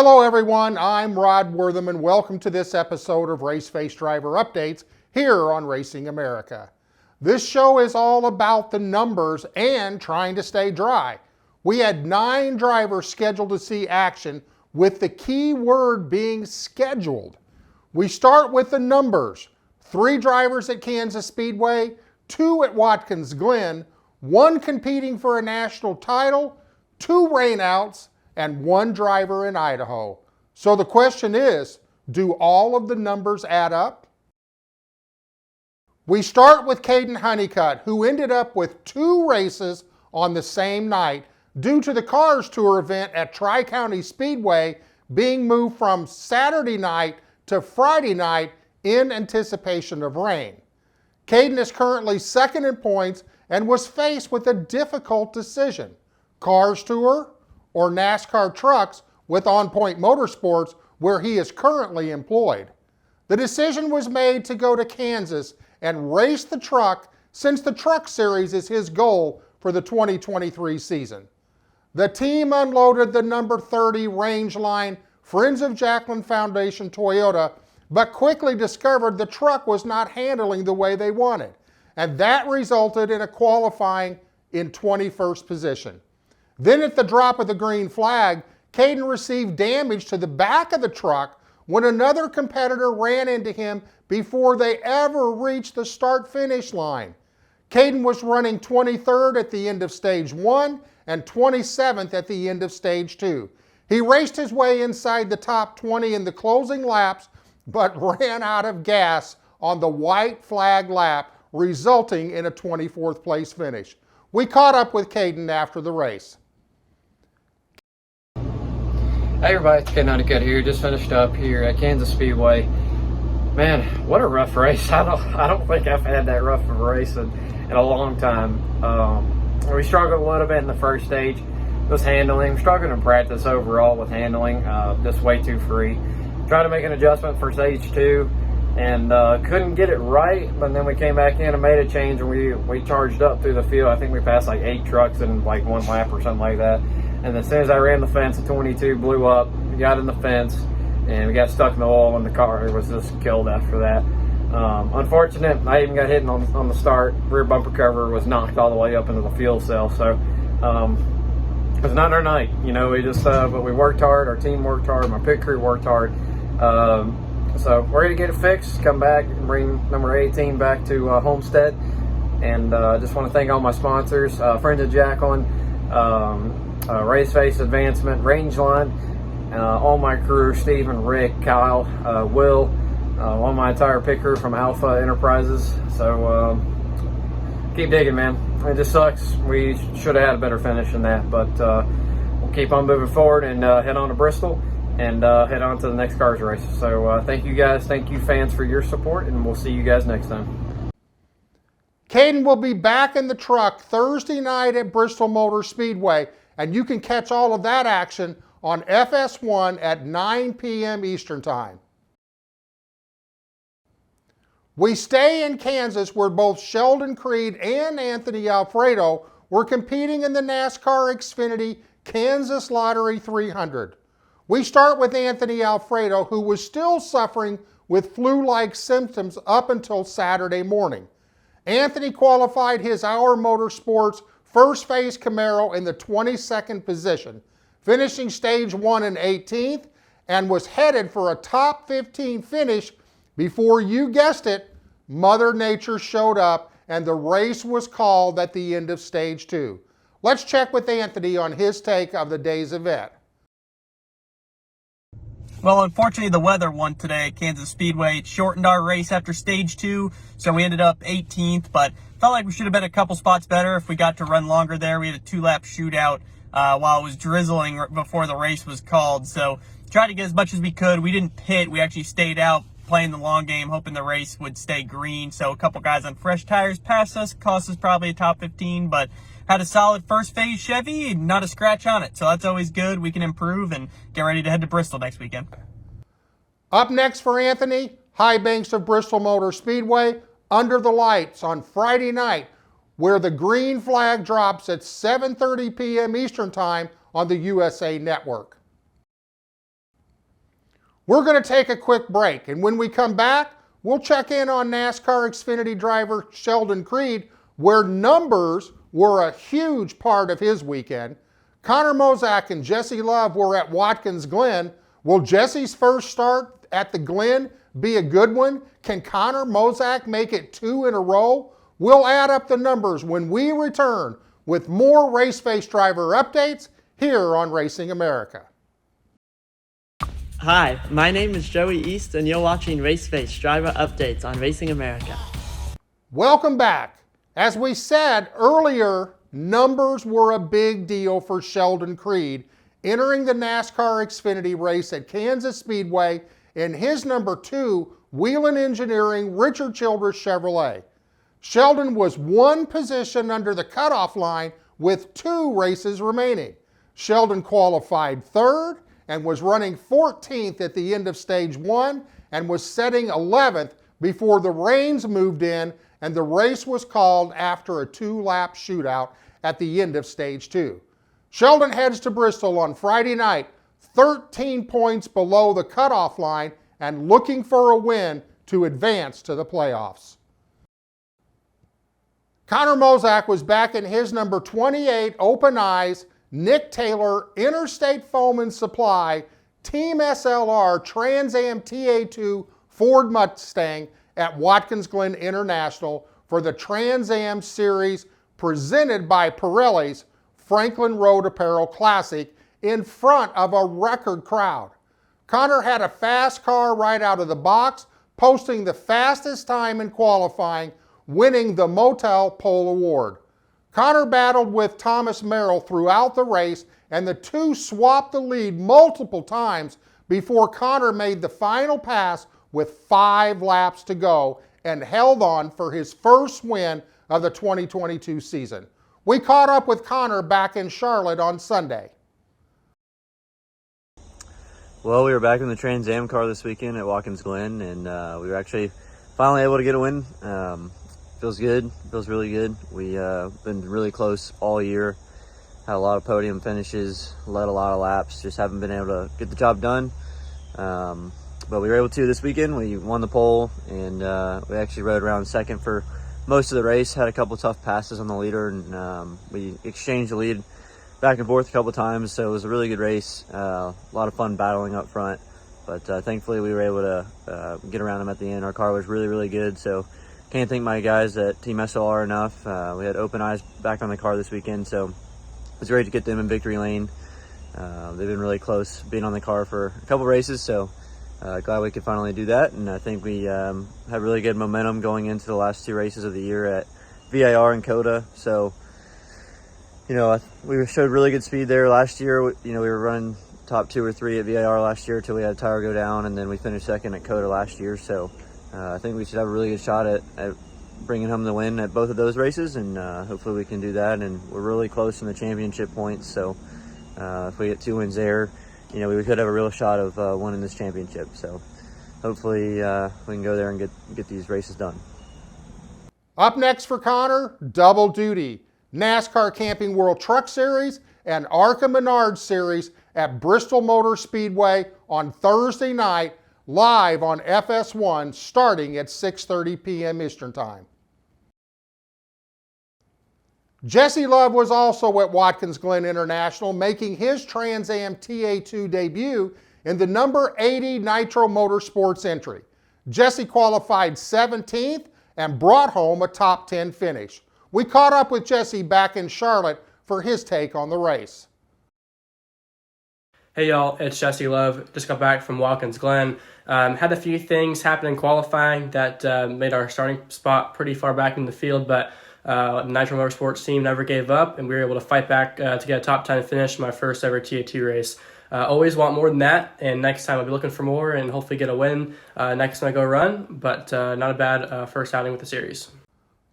Hello everyone, I'm Rod Wortham and welcome to this episode of Raceface Driver Updates here on Racing America. This show is all about the numbers and trying to stay dry. We had 9 drivers scheduled to see action, with the key word being scheduled. We start with the numbers. 3 drivers at Kansas Speedway, 2 at Watkins Glen, 1 competing for a national title, 2 rainouts, and 1 driver in Idaho. So the question is, do all of the numbers add up? We start with Caden Honeycutt, who ended up with 2 races on the same night due to the Cars Tour event at Tri-County Speedway being moved from Saturday night to Friday night in anticipation of rain. Caden is currently second in points and was faced with a difficult decision: Cars Tour or NASCAR trucks with On Point Motorsports, where he is currently employed. The decision was made to go to Kansas and race the truck, since the Truck Series is his goal for the 2023 season. The team unloaded the number 30 Rangeline Friends of Jacqueline Foundation Toyota, but quickly discovered the truck was not handling the way they wanted, and that resulted in a qualifying in 21st position. Then at the drop of the green flag, Caden received damage to the back of the truck when another competitor ran into him before they ever reached the start-finish line. Caden was running 23rd at the end of Stage 1 and 27th at the end of Stage 2. He raced his way inside the top 20 in the closing laps, but ran out of gas on the white flag lap, resulting in a 24th place finish. We caught up with Caden after the race. Hey everybody, it's Caden Honeycutt here. Just finished up here at Kansas Speedway. Man, what a rough race. I don't think I've had that rough of a race in a long time. We struggled a little bit in the first stage with handling. Struggled in practice overall with handling, just way too free. Tried to make an adjustment for stage 2 and couldn't get it right, but then we came back in and made a change, and we charged up through the field. I think we passed like 8 trucks in like 1 lap or something like that. And as soon as I ran the fence, the 22 blew up. We got in the fence, and we got stuck in the oil, and the car was just killed after that. Unfortunate, I even got hit on the start. Rear bumper cover was knocked all the way up into the fuel cell. So it was not our night. You know, we just, but we worked hard. Our team worked hard. My pit crew worked hard. So we're going to get it fixed, come back, and bring number 18 back to Homestead. And just want to thank all my sponsors, Friends of Jacqueline, Raceface Advancement, Rangeline, all my crew, Stephen, Rick, Kyle, Will, all my entire pit crew from Alpha Enterprises. So keep digging, man. It just sucks. We should have had a better finish than that, but we'll keep on moving forward and head on to Bristol and head on to the next Cars race. So thank you guys, thank you fans for your support, and we'll see you guys next time. Caden will be back in the truck Thursday night at Bristol Motor Speedway, and you can catch all of that action on FS1 at 9 p.m. Eastern Time. We stay in Kansas, where both Sheldon Creed and Anthony Alfredo were competing in the NASCAR Xfinity Kansas Lottery 300. We start with Anthony Alfredo, who was still suffering with flu-like symptoms up until Saturday morning. Anthony qualified his Our Motorsports first phase Camaro in the 22nd position, finishing stage 1 in 18th, and was headed for a top 15 finish before, you guessed it, Mother Nature showed up and the race was called at the end of stage 2. Let's check with Anthony on his take of the day's event. Well, unfortunately, the weather won today at Kansas Speedway. It shortened our race after stage 2, so we ended up 18th, but felt like we should have been a couple spots better if we got to run longer there. We had a 2-lap shootout while it was drizzling before the race was called, so tried to get as much as we could. We didn't pit. We actually stayed out playing the long game, hoping the race would stay green. So a couple guys on fresh tires passed us, cost us probably a top 15, but had a solid first phase Chevy and not a scratch on it. So that's always good. We can improve and get ready to head to Bristol next weekend. Up next for Anthony, High Banks of Bristol Motor Speedway, Under the Lights on Friday night, where the green flag drops at 7:30 p.m. Eastern Time on the USA Network. We're going to take a quick break, and when we come back, we'll check in on NASCAR Xfinity driver Sheldon Creed, where numbers were a huge part of his weekend. Connor Mosack and Jesse Love were at Watkins Glen. Will Jesse's first start at the Glen be a good one? Can Connor Mosack make it 2 in a row? We'll add up the numbers when we return with more Raceface driver updates here on Racing America. Hi, my name is Joey East, and you're watching Raceface Driver Updates on Racing America. Welcome back. As we said earlier, numbers were a big deal for Sheldon Creed, entering the NASCAR Xfinity race at Kansas Speedway in his number 2 Whelen Engineering Richard Childress Chevrolet. Sheldon was 1 position under the cutoff line with 2 races remaining. Sheldon qualified 3rd and was running 14th at the end of stage 1 and was setting 11th before the rains moved in and the race was called after a 2-lap shootout at the end of stage 2. Sheldon heads to Bristol on Friday night, 13 points below the cutoff line and looking for a win to advance to the playoffs. Connor Mosack was back in his number 28 Open Eyes Nick Taylor Interstate Foam and Supply Team SLR Trans Am TA2 Ford Mustang at Watkins Glen International for the Trans Am Series presented by Pirelli's Franklin Road Apparel Classic in front of a record crowd. Connor had a fast car right out of the box, posting the fastest time in qualifying, winning the Motel Pole Award. Connor battled with Thomas Merrill throughout the race, and the two swapped the lead multiple times before Connor made the final pass with 5 laps to go and held on for his first win of the 2022 season. We caught up with Connor back in Charlotte on Sunday. Well, we were back in the Trans Am car this weekend at Watkins Glen, and we were actually finally able to get a win. Feels good. Feels really good. We've been really close all year. Had a lot of podium finishes, led a lot of laps. Just haven't been able to get the job done. But we were able to this weekend. We won the pole, and we actually rode around second for most of the race. Had a couple tough passes on the leader, and we exchanged the lead back and forth a couple times. So it was a really good race. A lot of fun battling up front. But thankfully we were able to get around them at the end. Our car was really, really good. So can't thank my guys at Team SLR enough. We had Open Eyes back on the car this weekend, so it was great to get them in victory lane. They've been really close being on the car for a couple races, so glad we could finally do that. And I think we had really good momentum going into the last 2 races of the year at VIR and COTA. So, you know, we showed really good speed there last year. You know, we were running top 2 or 3 at VIR last year until we had a tire go down, and then we finished second at COTA last year. So I think we should have a really good shot at bringing home the win at both of those races, and hopefully we can do that. And we're really close in the championship points, so if we get 2 wins there, you know, we could have a real shot of winning this championship. So hopefully we can go there and get these races done. Up next for Connor, double duty. NASCAR Camping World Truck Series and ARCA Menards Series at Bristol Motor Speedway on Thursday night, live on FS1 starting at 6:30 p.m. Eastern Time. Jesse Love was also at Watkins Glen International, making his Trans Am TA2 debut in the number 80 Nitro Motorsports entry. Jesse qualified 17th and brought home a top 10 finish. We caught up with Jesse back in Charlotte for his take on the race. Hey y'all, it's Jesse Love. Just got back from Watkins Glen. Had a few things happen in qualifying that made our starting spot pretty far back in the field, but the Nitro Motorsports team never gave up, and we were able to fight back to get a top 10 finish in my first ever TA2 race. Always want more than that, and next time I'll be looking for more and hopefully get a win next time I go run, but not a bad first outing with the series.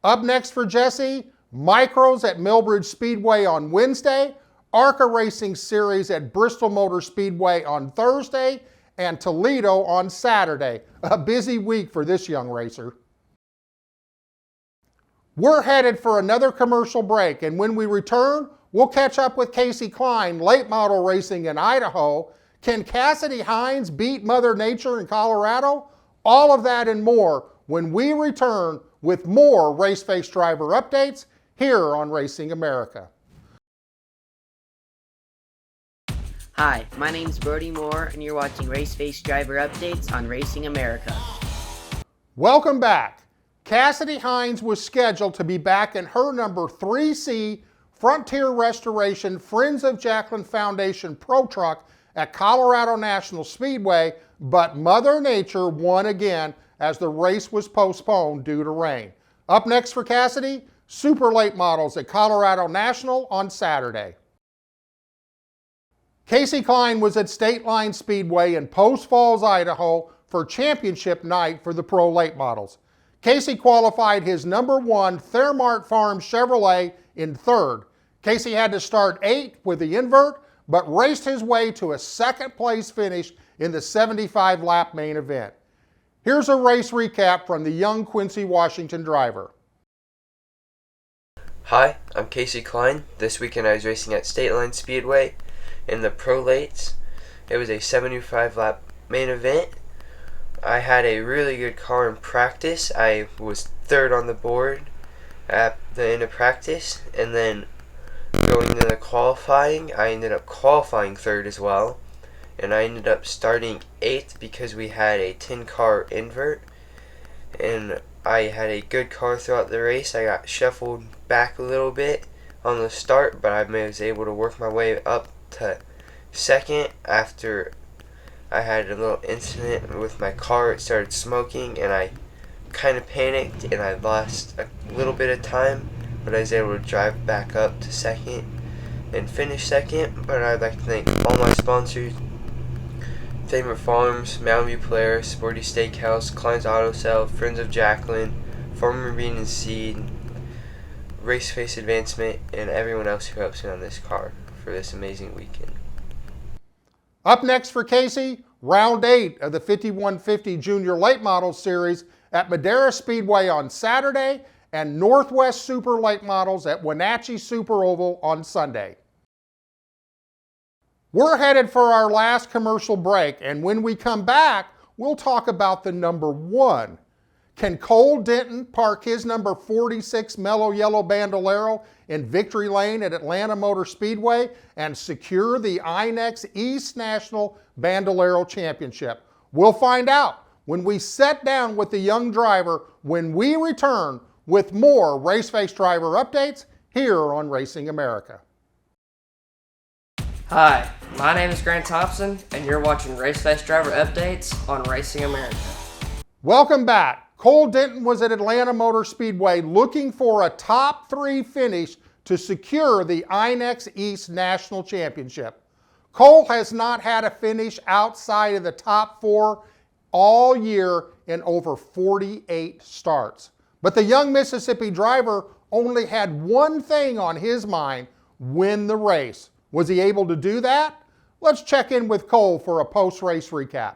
Up next for Jesse, Micros at Millbridge Speedway on Wednesday, ARCA Racing Series at Bristol Motor Speedway on Thursday, and Toledo on Saturday. A busy week for this young racer. We're headed for another commercial break, and when we return, we'll catch up with Casey Klein, late model racing in Idaho. Can Cassidy Hines beat Mother Nature in Colorado? All of that and more when we return with more Raceface driver updates here on Racing America. Hi, my name's Brody Moore, and you're watching Raceface Driver Updates on Racing America. Welcome back. Cassidy Hines was scheduled to be back in her number 3C Frontier Restoration Friends of Jacqueline Foundation Pro Truck at Colorado National Speedway, but Mother Nature won again as the race was postponed due to rain. Up next for Cassidy, super late models at Colorado National on Saturday. Casey Klein was at State Line Speedway in Post Falls, Idaho for championship night for the pro late models. Casey qualified his number 1 Fairmont Farm Chevrolet in third. Casey had to start 8th with the invert, but raced his way to a second place finish in the 75 lap main event. Here's a race recap from the young Quincy, Washington driver. Hi, I'm Casey Klein. This weekend I was racing at State Line Speedway in the Pro Lates. It was a 75 lap main event. I had a really good car in practice. I was third on the board at the end of practice, and then going into the qualifying, I ended up qualifying third as well, and I ended up starting 8th because we had a 10-car invert, and I had a good car throughout the race. I got shuffled back a little bit on the start, but I was able to work my way up to second after I had a little incident with my car. It started smoking, and I kind of panicked, and I lost a little bit of time, but I was able to drive back up to second and finish second. But I'd like to thank all my sponsors: Favorite Farms, Mountain View Polaris, Sporty Steakhouse, Klein's Auto Sale, Friends of Jacqueline, Farmer Bean and Seed, Raceface Advancement, and everyone else who helps me on this car for this amazing weekend. Up next for Casey, round 8 of the 5150 Junior Late Models Series at Madera Speedway on Saturday and Northwest Super Late Models at Wenatchee Super Oval on Sunday. We're headed for our last commercial break, and when we come back, we'll talk about the number 1. Can Cole Denton park his number 46 Mellow Yellow Bandolero in Victory Lane at Atlanta Motor Speedway and secure the INEX East National Bandolero Championship? We'll find out when we sit down with the young driver when we return with more Raceface driver updates here on Racing America. Hi, my name is Grant Thompson, and you're watching Raceface driver updates on Racing America. Welcome back. Cole Denton was at Atlanta Motor Speedway looking for a top 3 finish to secure the INEX East National Championship. Cole has not had a finish outside of the top 4 all year in over 48 starts. But the young Mississippi driver only had one thing on his mind: win the race. Was he able to do that? Let's check in with Cole for a post-race recap.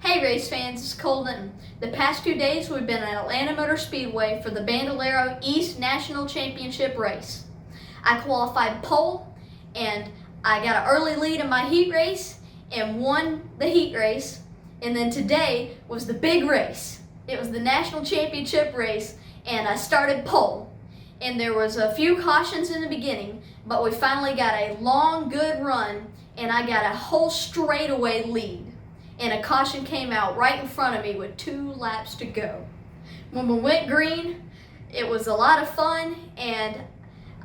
Hey race fans, it's Cole Denton. The past 2 days we've been at Atlanta Motor Speedway for the Bandolero East National Championship race. I qualified pole, and I got an early lead in my heat race and won the heat race. And then today was the big race. It was the national championship race, and I started pole. And there was a few cautions in the beginning, but we finally got a long, good run, and I got a whole straightaway lead. And a caution came out right in front of me with 2 laps to go. When we went green, it was a lot of fun, and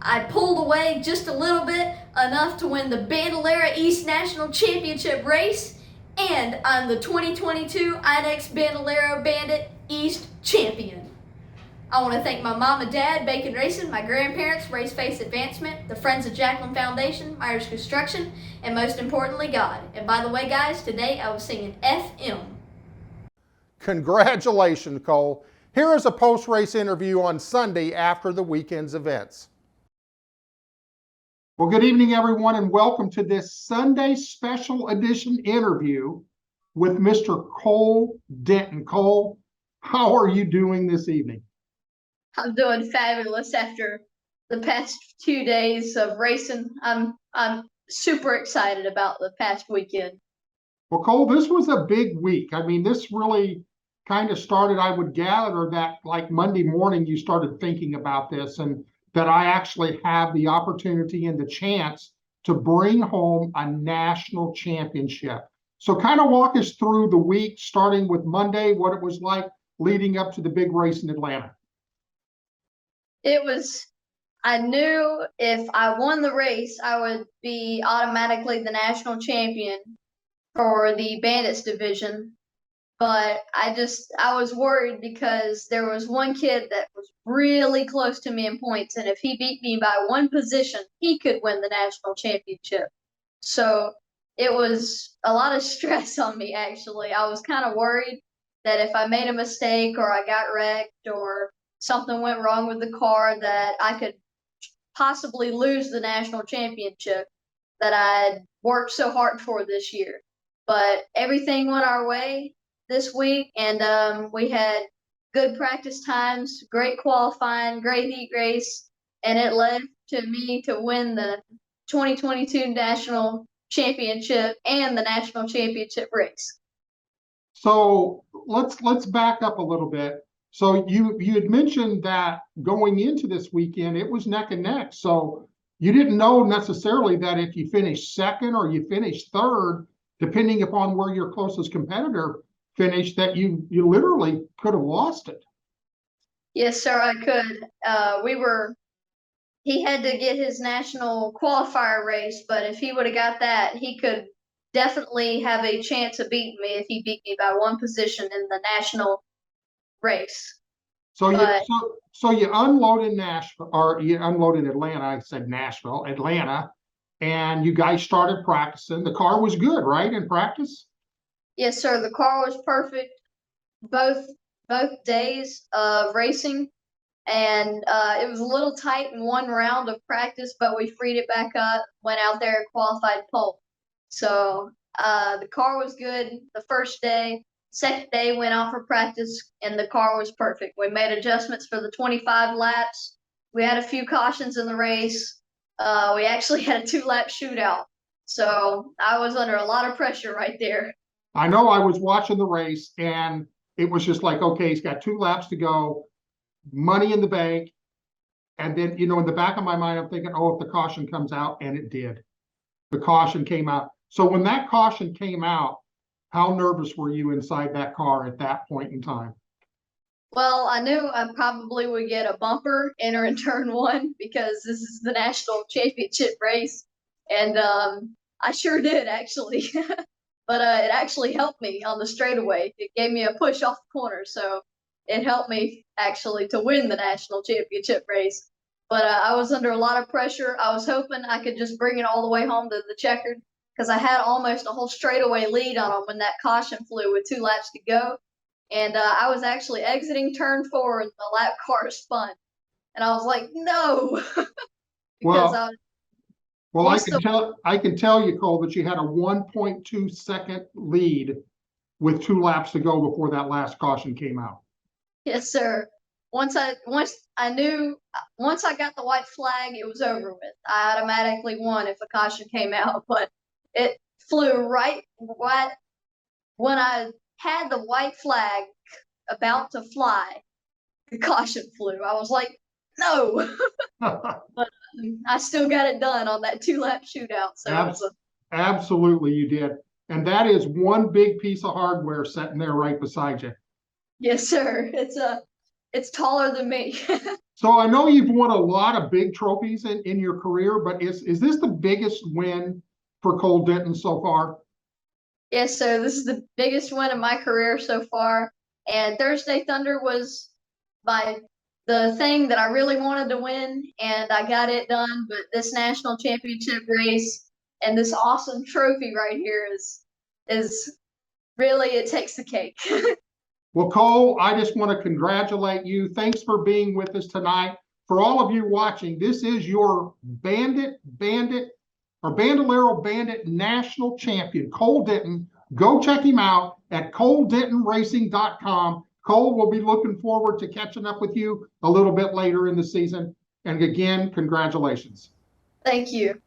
I pulled away just a little bit, enough to win the Bandolero East National Championship race, and I'm the 2022 INEX Bandolero Bandit East Champion. I want to thank my mom and dad, Bacon Racing, my grandparents, Raceface Advancement, the Friends of Jacqueline Foundation, Myers Construction, and most importantly, God. And by the way, guys, today I was singing FM. Congratulations, Cole. Here is a post-race interview on Sunday after the weekend's events. Well, good evening, everyone, and welcome to this Sunday special edition interview with Mr. Cole Denton. Cole, how are you doing this evening? I'm doing fabulous after the past 2 days of racing. I'm super excited about the past weekend. Well, Cole, this was a big week. I mean, this really kind of started, I would gather that like Monday morning, you started thinking about this and that I actually have the opportunity and the chance to bring home a national championship. So kind of walk us through the week, starting with Monday, what it was like leading up to the big race in Atlanta. I knew if I won the race, I would be automatically the national champion for the Bandits division. But I was worried because there was one kid that was really close to me in points, and if he beat me by one position, he could win the national championship. So it was a lot of stress on me, actually. I was kind of worried that if I made a mistake or I got wrecked or something went wrong with the car, that I could possibly lose the national championship that I'd worked so hard for this year. But everything went our way this week, and we had good practice times, great qualifying, great heat race, and it led to me to win the 2022 national championship and the national championship race. So let's back up a little bit. So you had mentioned that going into this weekend, it was neck and neck. So you didn't know necessarily that if you finished second or you finished third, depending upon where your closest competitor finished, that you literally could have lost it. Yes, sir, I could. He had to get his national qualifier race, but if he would have got that, he could definitely have a chance of beating me if he beat me by one position in the national race. So you unloaded Nashville, or you unloaded Atlanta. I said Nashville, Atlanta, and you guys started practicing. The car was good, right, in practice? Yes, sir. The car was perfect both days of racing, and it was a little tight in one round of practice, but we freed it back up, went out there and qualified pole. So the car was good the first day. Second day went out for practice, and the car was perfect. We made adjustments for the 25 laps. We had a few cautions in the race. We actually had a 2-lap shootout. So I was under a lot of pressure right there. I know I was watching the race, and it was just like, okay, he's got 2 laps to go, money in the bank. And then, in the back of my mind, I'm thinking, oh, if the caution comes out, and it did. The caution came out. So when that caution came out, how nervous were you inside that car at that point in time? Well, I knew I probably would get a bumper entering turn 1 because this is the national championship race. And I sure did, actually. But it actually helped me on the straightaway. It gave me a push off the corner, so it helped me actually to win the national championship race. But I was under a lot of pressure. I was hoping I could just bring it all the way home to the checkered because I had almost a whole straightaway lead on them when that caution flew with 2 laps to go. And I was actually exiting turn 4 and the lap car spun. And I was like, no. Because Well, I can tell you, Cole, that you had a 1.2 second lead with 2 laps to go before that last caution came out. Yes, sir. Once I got the white flag, it was over with. I automatically won if a caution came out, but it flew right when I had the white flag about to fly. The caution flew. I was like, no. But I still got it done on that 2-lap shootout. So Absolutely, you did. And that is one big piece of hardware sitting there right beside you. Yes, sir. It's taller than me. So I know you've won a lot of big trophies in your career, but is this the biggest win for Cole Denton so far? Yes, sir. This is the biggest win of my career so far. And Thursday Thunder was the thing that I really wanted to win, and I got it done. But this national championship race and this awesome trophy right here is really, it takes the cake. Well, Cole, I just want to congratulate you. Thanks for being with us tonight. For all of you watching, this is your Bandolero Bandit National Champion, Cole Denton. Go check him out at ColeDentonRacing.com. Cole, will be looking forward to catching up with you a little bit later in the season. And again, congratulations. Thank you.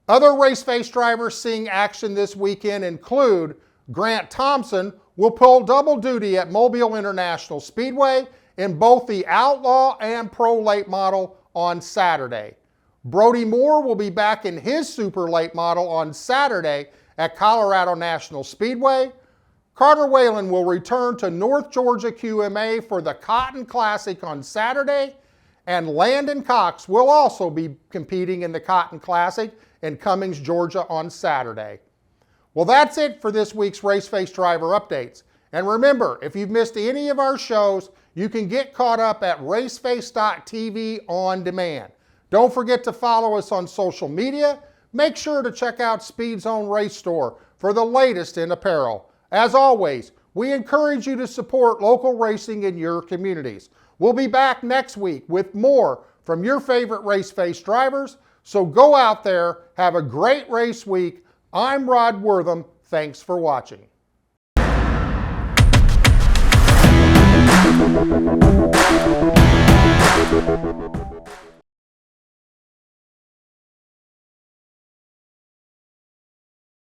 Other Raceface drivers seeing action this weekend include Grant Thompson will pull double duty at Mobile International Speedway in both the Outlaw and Pro Late Model on Saturday. Brody Moore will be back in his Super Late Model on Saturday at Colorado National Speedway. Carter Whalen will return to North Georgia QMA for the Cotton Classic on Saturday, and Landon Cox will also be competing in the Cotton Classic in Cummings, Georgia on Saturday. Well, that's it for this week's Raceface Driver Updates. And remember, if you've missed any of our shows, you can get caught up at raceface.tv on demand. Don't forget to follow us on social media. Make sure to check out Speed Zone Race Store for the latest in apparel. As always, we encourage you to support local racing in your communities. We'll be back next week with more from your favorite Raceface drivers. So go out there, have a great race week. I'm Rod Wortham. Thanks for watching.